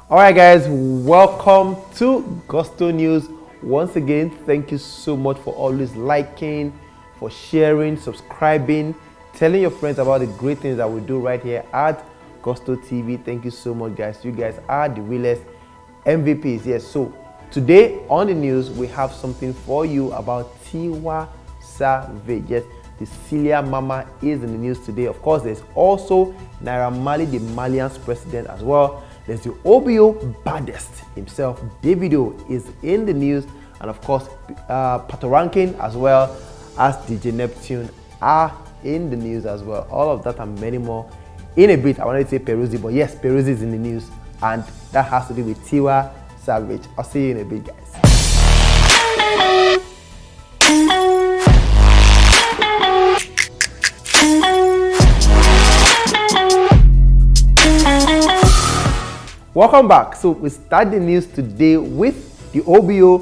All right, guys, welcome to Gusto News. Once again, thank you so much for always liking, for sharing, subscribing, telling your friends about the great things that we do right here at Gusto TV. Thank you so much, guys. You guys are the realest MVPs. Yes, so today on the news, we have something for you about Tiwa Savage. Yes, the Celia Mama is in the news today. Of course, there's also Naira Marley, the Malian's president as well. There's the OBO baddest himself, Davido, is in the news. And of course, Patto Rankin as well as DJ Neptune are in the news as well. All of that and many more in a bit. I wanted to say Peruzzi, but yes, Peruzzi is in the news. And that has to do with Tiwa Savage. I'll see you in a bit, guys. Welcome back. So we start the news today with the OBO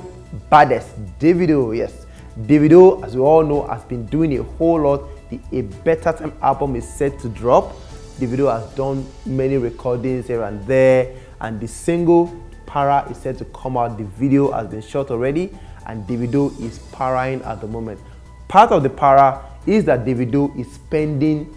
baddest, Davido. Yes, Davido, as we all know, has been doing a whole lot. The A Better Time album is set to drop. Davido has done many recordings here and there, and the single Para is set to come out. The video has been shot already, and Davido is paraing at the moment. Part of the para is that Davido is spending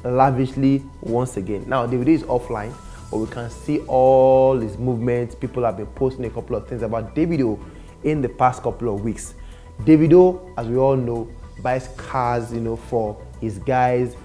lavishly once again. Now, Davido is offline, but we can see all his movements. People have been posting a couple of things about Davido in the past couple of weeks. Davido, as we all know, buys cars, for his guys,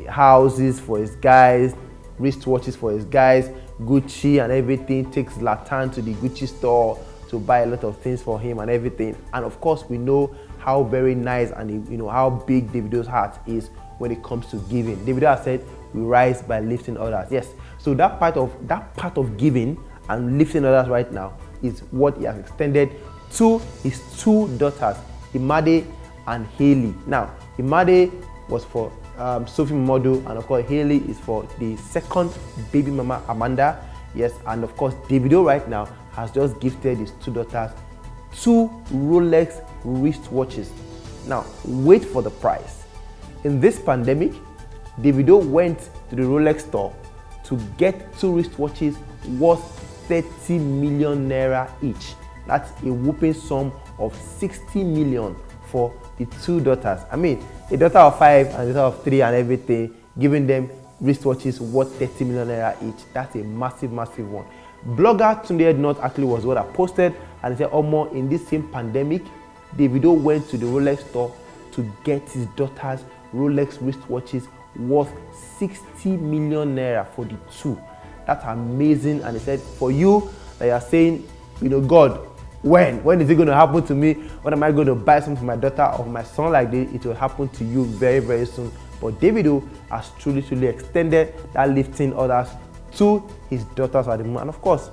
houses for his guys, wristwatches for his guys, Gucci and everything. Takes Latan to the Gucci store to buy a lot of things for him and everything. And of course, we know how very nice and how big Davido's heart is when it comes to giving. Davido has said, "We rise by lifting others." Yes. So that part of giving and lifting others right now is what he has extended to his two daughters, Imade and Haley. Now, Imade was for Sophie Momodu, and of course Haley is for the second baby mama, Amanda. Yes, and of course Davido right now has just gifted his two daughters two Rolex wristwatches. Now, wait for the price. In this pandemic, Davido went to the Rolex store to get two wristwatches worth 30 million naira each. That's a whooping sum of 60 million for the two daughters. I mean, a daughter of 5 and a daughter of 3 and everything, giving them wristwatches worth 30 million naira each. That's a massive, massive one. Blogger Tunde Not actually was what I posted, and he said, "Omo, in this same pandemic, Davido went to the Rolex store to get his daughters Rolex wristwatches worth 60 million naira for the two." That's amazing. And he said, for you that are saying, God, when is it going to happen to me? When am I going to buy something for my daughter or my son like this? It will happen to you very, very soon. But Davido has truly extended that lifting others to his daughters at the moment. And of course,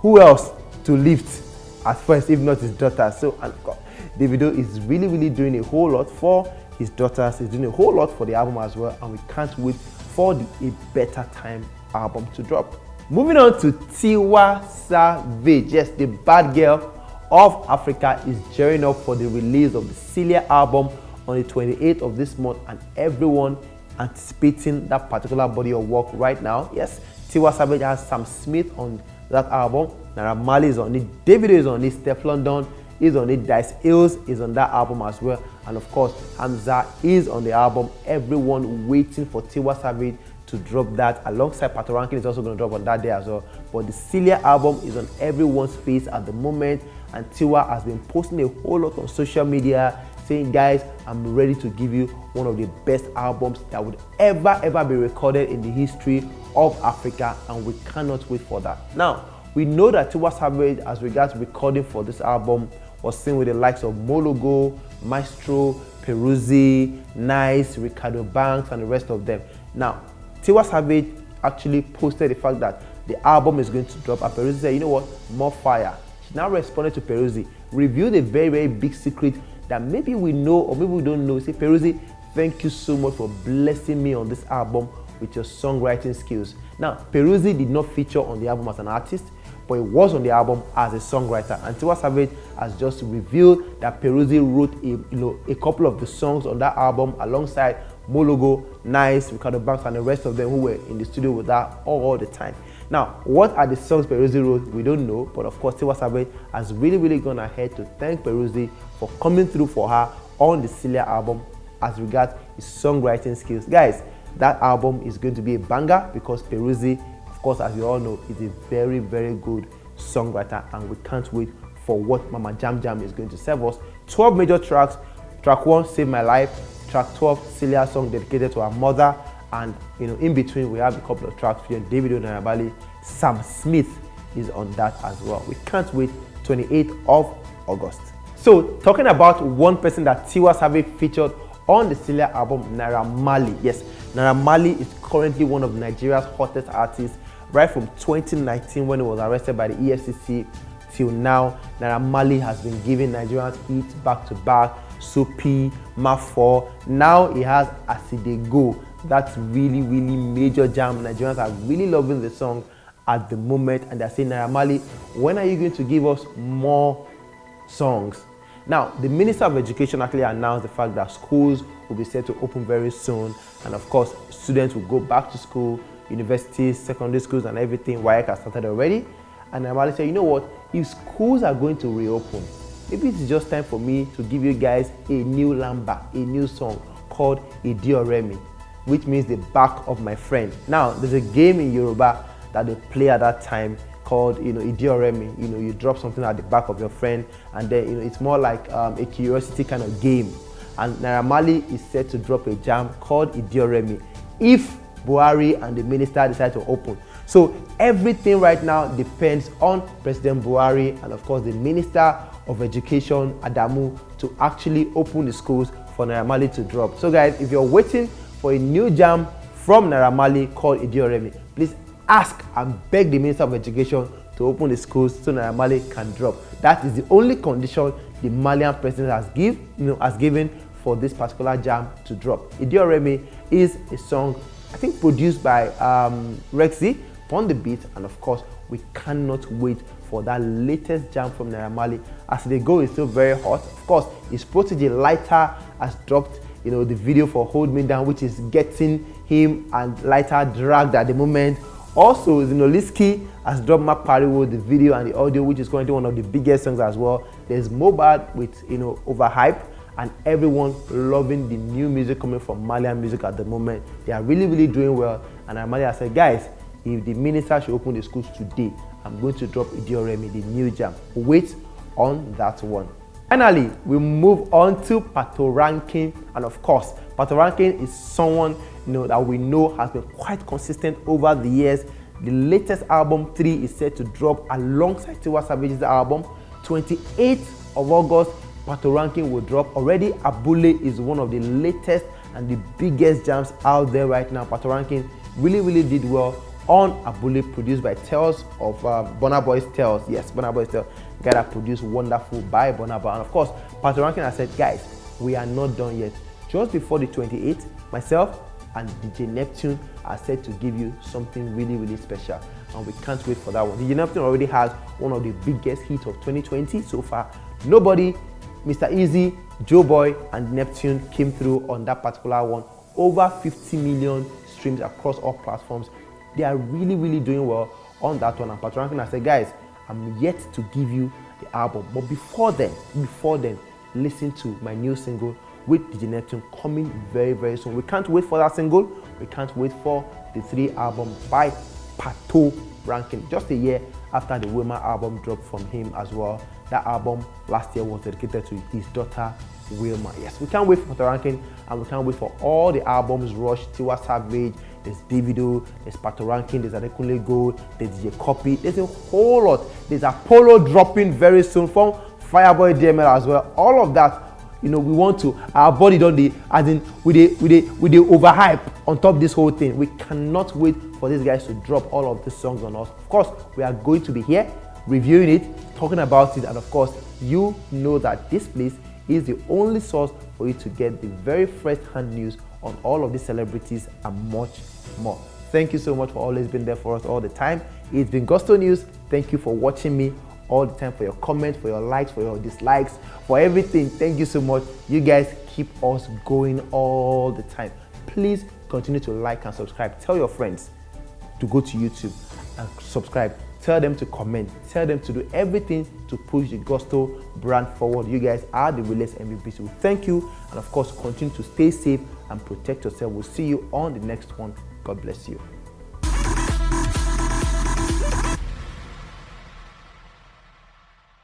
who else to lift at first if not his daughters? So, and of course, Davido is really doing a whole lot for his daughters. He's doing a whole lot for the album as well, and we can't wait for the A Better Time album to drop. Moving on to Tiwa Savage. Yes, the bad girl of Africa is gearing up for the release of the Celia album on the 28th of this month, and everyone anticipating that particular body of work right now. Yes, Tiwa Savage has Sam Smith on that album, Naira Marley is on it, Davido is on it, Steph London is on it, Dice Hills is on that album as well, and of course Hamza is on the album. Everyone waiting for Tiwa Savage to drop that, alongside Patto Rankin is also going to drop on that day as well. But the Celia album is on everyone's face at the moment, and Tiwa has been posting a whole lot on social media saying, "Guys, I'm ready to give you one of the best albums that would ever be recorded in the history of Africa, and we cannot wait for that." Now, we know that Tiwa Savage, as regards recording for this album, was seen with the likes of Mologo, Maestro, Peruzzi, Nice, Ricardo Banks, and the rest of them. Now, Tiwa Savage actually posted the fact that the album is going to drop, and Peruzzi said, "You know what, more fire." She now responded to Peruzzi, revealed a very big secret that maybe we know or maybe we don't know. Say, "Peruzzi, thank you so much for blessing me on this album with your songwriting skills." Now, Peruzzi did not feature on the album as an artist, but he was on the album as a songwriter. And Tiwa Savage has just revealed that Peruzzi wrote a couple of the songs on that album alongside Mologo, Nice, Ricardo Banks, and the rest of them who were in the studio with her all the time. Now, what are the songs Peruzzi wrote? We don't know, but of course, Tiwa Savage has really gone ahead to thank Peruzzi for coming through for her on the Celia album as regards his songwriting skills. Guys, that album is going to be a banger because Peruzzi, of course, as you all know, is a very good songwriter, and we can't wait for what Mama Jam Jam is going to serve us. 12 major tracks. Track 1, Save My Life. Track 12, Celia song dedicated to her mother. And in between, we have a couple of tracks featuring Davido, Naira Marley. Sam Smith is on that as well. We can't wait. 28th of August. So, talking about one person that Tiwa Savage featured on the Celia album, Naira Marley. Yes, Naira Marley is currently one of Nigeria's hottest artists. Right from 2019 when he was arrested by the EFCC till now, Naira Marley has been giving Nigerians hits back to back. Soapy, Mafo. Now he has As E Dey Go. That's really major jam. Nigerians are really loving the song at the moment, and they're saying, Naira Marley, when are you going to give us more songs? Now, the Minister of Education actually announced the fact that schools will be set to open very soon, and of course, students will go back to school, universities, secondary schools, and everything. WAEC has started already, and Naira Marley said, you know what? If schools are going to reopen, maybe it's just time for me to give you guys a new lamba, a new song called Idioremi, which means the back of my friend. Now, there's a game in Yoruba that they play at that time called, Idioremi. You drop something at the back of your friend, and then, it's more like a curiosity kind of game. And Naira Marley is set to drop a jam called Idioremi if Buhari and the minister decide to open. So everything right now depends on President Buhari and of course the Minister of Education, Adamu, to actually open the schools for Naira Marley to drop. So guys, if you're waiting for a new jam from Naira Marley called Idioremi, please ask and beg the Minister of Education to open the schools so Naira Marley can drop. That is the only condition the Malian president has given for this particular jam to drop. Idioremi is a song, I think, produced by Rexy on the beat, and of course, we cannot wait for that latest jam from Naira Marley. As They Go is still very hot. Of course, his protege Lighter has dropped, the video for Hold Me Down, which is getting him and Lighter dragged at the moment. Also, Zinoliski has dropped Mark Pariwo, the video and the audio, which is currently one of the biggest songs as well. There's Mobad with, Overhype, and everyone loving the new music coming from Malian music at the moment. They are really doing well. And Naira Marley has said, guys, if the minister should open the schools today, I'm going to drop Idioremi, the new jam. Wait on that one. Finally, we move on to Patto Rankin, and of course, Patto Rankin is someone that we know has been quite consistent over the years. The latest album 3 is set to drop alongside Tiwa Savage's album. 28th of August, Patto Rankin will drop. Already, Abule is one of the latest and the biggest jams out there right now. Patto Rankin really did well on Abule, produced by Tales of Burna Boy's Tales. Yes, Burna Boy's Tales. Guy that produced Wonderful by Burna Boy. And of course, Patto Rankin has said, guys, we are not done yet. Just before the 28th, myself and DJ Neptune are set to give you something really special. And we can't wait for that one. DJ Neptune already has one of the biggest hits of 2020 so far. Nobody, Mr. Easy, Joe Boy, and Neptune came through on that particular one. Over 50 million streams across all platforms. They are really doing well on that one. And Patto Rankin has said, guys, I'm yet to give you the album. But before then, listen to my new single with DJ Neptune coming very soon. We can't wait for that single. We can't wait for the 3 album by Patto Rankin. Just a year after the Wilma album dropped from him as well. That album last year was dedicated to his daughter Wilma. Yes, we can't wait for Patto Rankin, and we can't wait for all the albums. Rush, Tiwa Savage, there's Davido, there's Patto Rankin, there's Adekunle Gold, there's DJ Copy. There's a whole lot. There's Apollo dropping very soon from Fireboy DML as well. All of that, we want to, our body don't they, as in with the overhype on top of this whole thing. We cannot wait for these guys to drop all of these songs on us. Of course, we are going to be here reviewing it, talking about it, and of course, you know that this place is the only source for you to get the very first-hand news on all of these celebrities and much more. Thank you so much for always being there for us all the time. It's been Gusto News. Thank you for watching me all the time, for your comments, for your likes, for your dislikes, for everything. Thank you so much. You guys keep us going all the time. Please continue to like and subscribe. Tell your friends to go to YouTube and subscribe. Tell them to comment. Tell them to do everything to push the gospel brand forward. You guys are the realest MVPs. We thank you, and of course, continue to stay safe and protect yourself. We'll see you on the next one. God bless you.